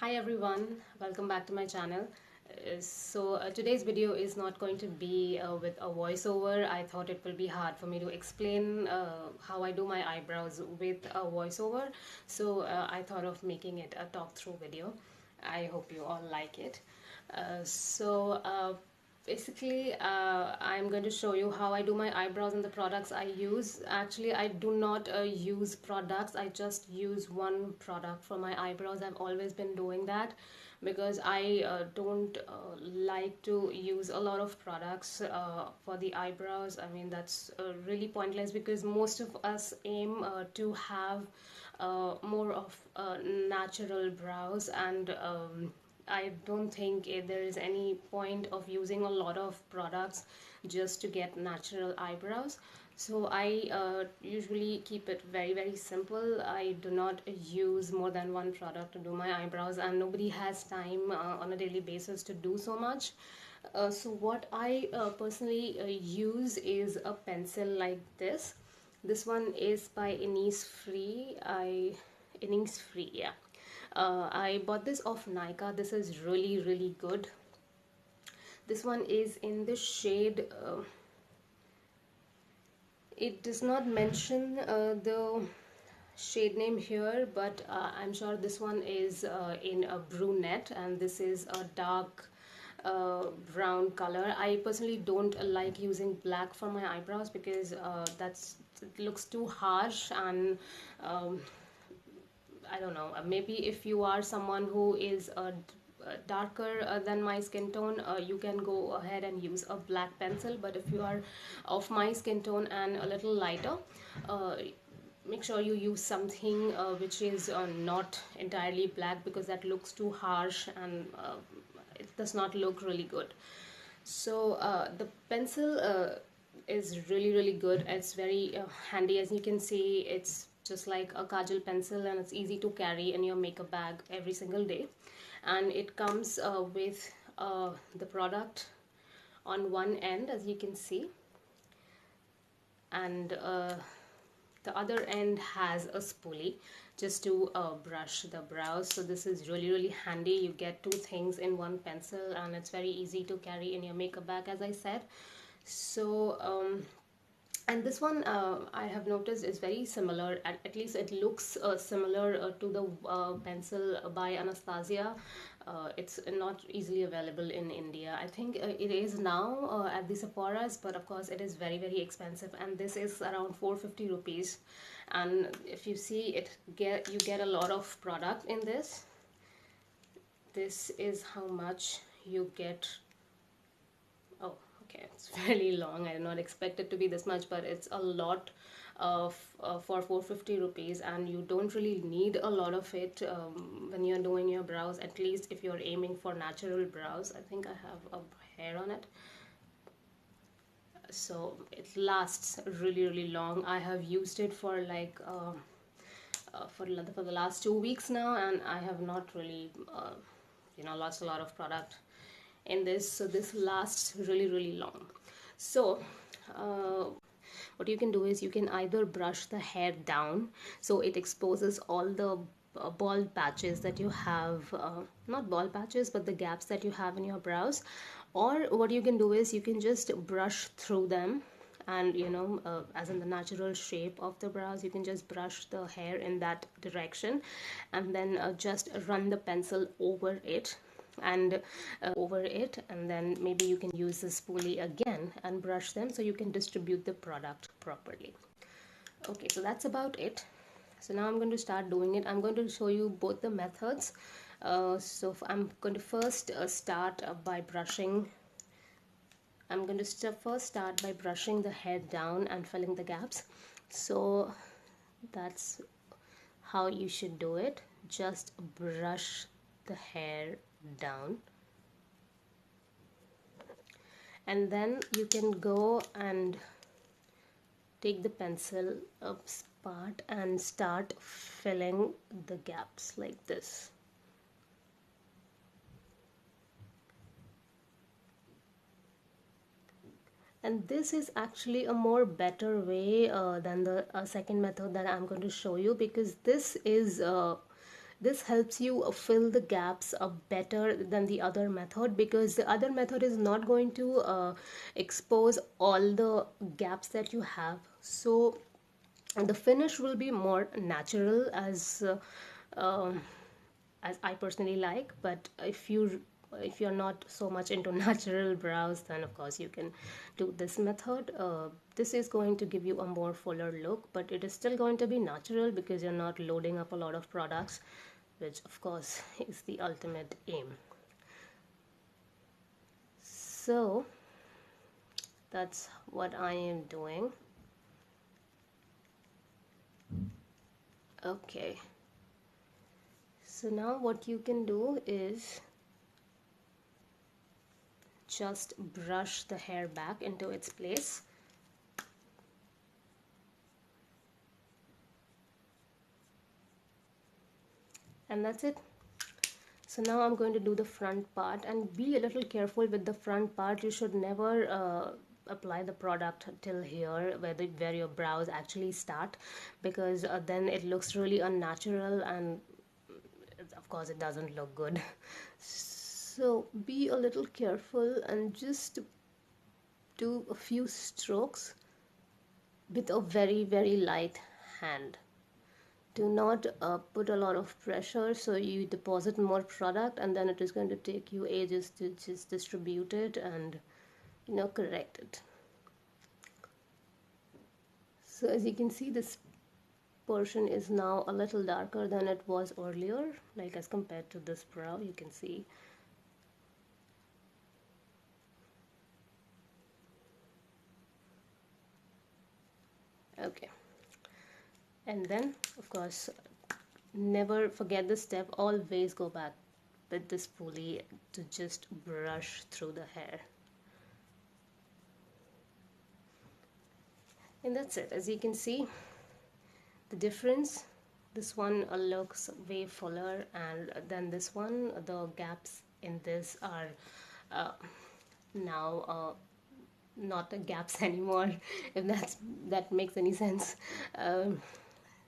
Hi everyone, welcome back to my channel. Today's video is not going to be with a voiceover. I thought it will be hard for me to explain how I do my eyebrows with a voiceover. I thought of making it a talk through video. I hope you all like it. Uh, so uh, I'm going to show you how I do my eyebrows and the products I use. Actually, I do not use products. I just use one product for my eyebrows. I've always been doing that because I don't like to use a lot of products for the eyebrows. I mean, that's really pointless because most of us aim to have more of natural brows, and I don't think there is any point of using a lot of products just to get natural eyebrows. So I usually keep it very simple. I do not use more than one product to do my eyebrows, and nobody has time on a daily basis to do so much. So what I personally use is a pencil like this. This one is by Innisfree, yeah. I bought this off Nika. This is really good. This one is in the shade. It does not mention the shade name here, but I'm sure this one is in a brunette, and this is a dark brown color. I personally don't like using black for my eyebrows because it looks too harsh, and um, I don't know, maybe if you are someone who is darker than my skin tone, you can go ahead and use a black pencil. But if you are of my skin tone and a little lighter, uh, make sure you use something which is not entirely black, because that looks too harsh, and it does not look really good. The pencil is really good. It's very handy. As you can see, it's just like a kajal pencil, and it's easy to carry in your makeup bag every single day. And it comes with the product on one end, as you can see, and the other end has a spoolie just to brush the brows. So this is really handy. You get two things in one pencil, and it's very easy to carry in your makeup bag, as I said. so um, and this one, I have noticed, is very similar. At least it looks similar to the pencil by Anastasia. It's not easily available in India. I think it is now at the Sephora's, but of course it is very expensive. And this is around 450 rupees. And if you see it, you get a lot of product in this. This is how much you get. Oh, okay, it's fairly long. I did not expect it to be this much, but it's a lot of for 450 rupees, and you don't really need a lot of it when you're doing your brows, at least if you're aiming for natural brows. I think I have a hair on it. So it lasts really long. I have used it for like for the last 2 weeks now, and I have not really lost a lot of product in this. So this lasts really long. So uh, what you can do is you can either brush the hair down, so it exposes all the bald patches that you have, not bald patches, but the gaps that you have in your brows. Or what you can do is you can just brush through them, and as in the natural shape of the brows, you can just brush the hair in that direction, and then just run the pencil over it, and then maybe you can use the spoolie again and brush them, so you can distribute the product properly. Okay, so that's about it. So now I'm going to start doing it. I'm going to show you both the methods. I'm going to first start by brushing. I'm going to first start by brushing the hair down and filling the gaps. So that's how you should do it. Just brush the hair down, and then you can go and take the pencil up part and start filling the gaps like this. And this is actually a more better way than the second method that I'm going to show you, because this is This helps you fill the gaps better than the other method, because the other method is not going to expose all the gaps that you have. So the finish will be more natural, um, as I personally like. But if you're not so much into natural brows, then of course you can do this method. This is going to give you a more fuller look, but it is still going to be natural because you're not loading up a lot of products, which of course is the ultimate aim. So that's what I am doing. Okay, so now what you can do is just brush the hair back into its place. And that's it. So now I'm going to do the front part, and be a little careful with the front part. You should never apply the product till here, where your brows actually start, because then it looks really unnatural, and of course it doesn't look good. So be a little careful and just do a few strokes with a very, very light hand. Do not put a lot of pressure, so you deposit more product, and then it is going to take you ages to just distribute it and correct it. So as you can see, this portion is now a little darker than it was earlier, like as compared to this brow. You can see. Okay, and then of course, never forget this step. Always go back with this spoolie to just brush through the hair. And that's it. As you can see the difference, this one looks way fuller, and then this one, the gaps in this are now not gaps anymore, if that makes any sense.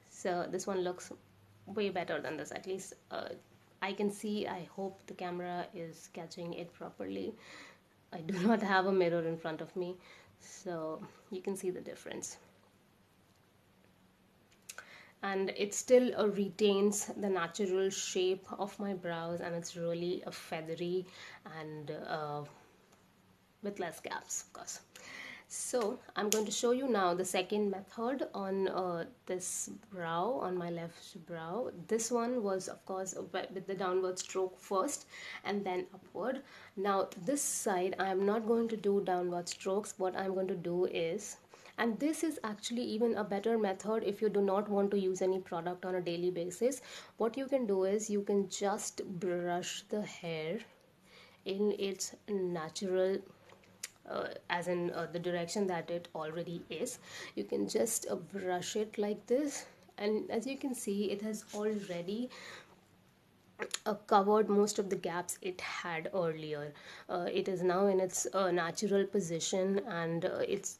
So this one looks way better than this, at least I can see. I hope the camera is catching it properly. I do not have a mirror in front of me, so you can see the difference. And it still retains the natural shape of my brows, and it's really feathery and with less gaps, of course. So I'm going to show you now the second method on this brow, on my left brow. This one was of course with the downward stroke first and then upward. Now this side I am not going to do downward strokes. What I'm going to do is, and this is actually even a better method if you do not want to use any product on a daily basis. What you can do is you can just brush the hair in its natural as in the direction that it already is. You can just brush it like this, and as you can see, it has already covered most of the gaps it had earlier. It is now in its natural position, and it's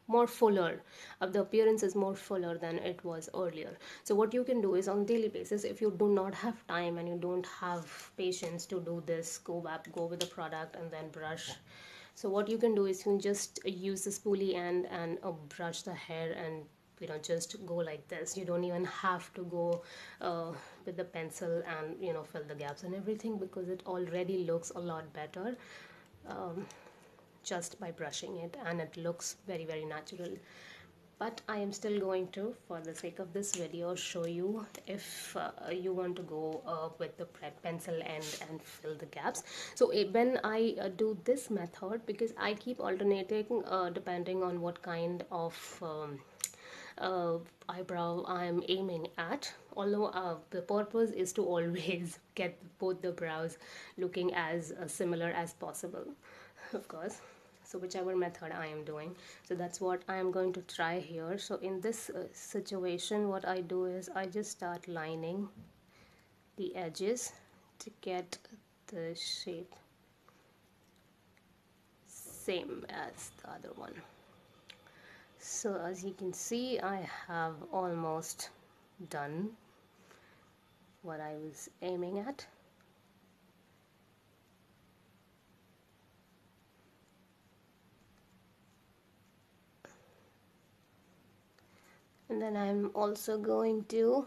more fuller. The appearance is more fuller than it was earlier. So what you can do is, on a daily basis, if you do not have time and you don't have patience to do this, go with the product and then brush. So what you can do is you can just use the spoolie and brush the hair, and just go like this. You don't even have to go with the pencil and fill the gaps and everything, because it already looks a lot better just by brushing it, and it looks very, very natural. But I am still going to, for the sake of this video, show you if you want to go with the pencil and fill the gaps. So when I do this method, because I keep alternating depending on what kind of eyebrow I'm aiming at, although the purpose is to always get both the brows looking as similar as possible, of course. So whichever method I am doing, so that's what I am going to try here. So in this situation, what I do is I just start lining the edges to get the shape same as the other one. So as you can see, I have almost done. what I was aiming at. And then I'm also going to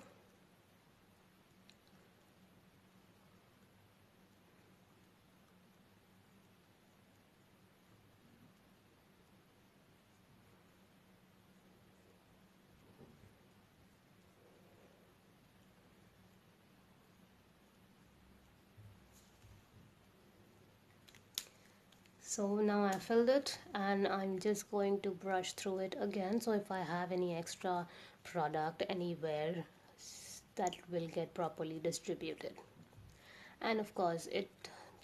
so now I filled it, and I'm just going to brush through it again, so if I have any extra product anywhere, that will get properly distributed. And of course, it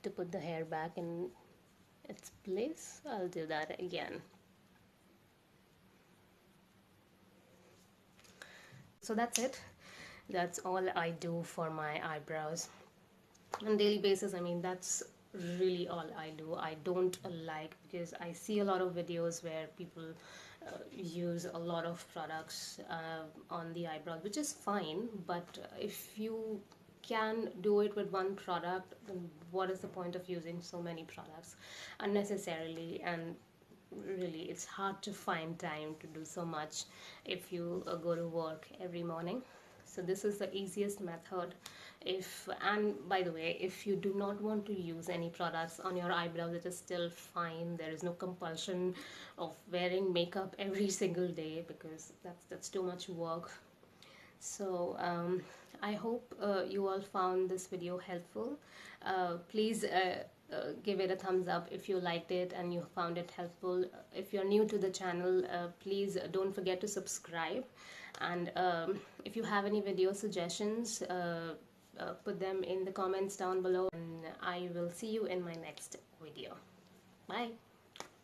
to put the hair back in its place, I'll do that again. So that's it. That's all I do for my eyebrows on daily basis. I mean, that's really all I do. I don't like, because I see a lot of videos where people use a lot of products on the eyebrows, which is fine, but if you can do it with one product, then what is the point of using so many products unnecessarily? And really, it's hard to find time to do so much if you go to work every morning. So this is the easiest method. If, and by the way, if you do not want to use any products on your eyebrows, it is still fine. There is no compulsion of wearing makeup every single day, because that's too much work. So I hope you all found this video helpful. Please give it a thumbs up if you liked it and you found it helpful. If you're new to the channel, please don't forget to subscribe. And if you have any video suggestions, put them in the comments down below, and I will see you in my next video. Bye.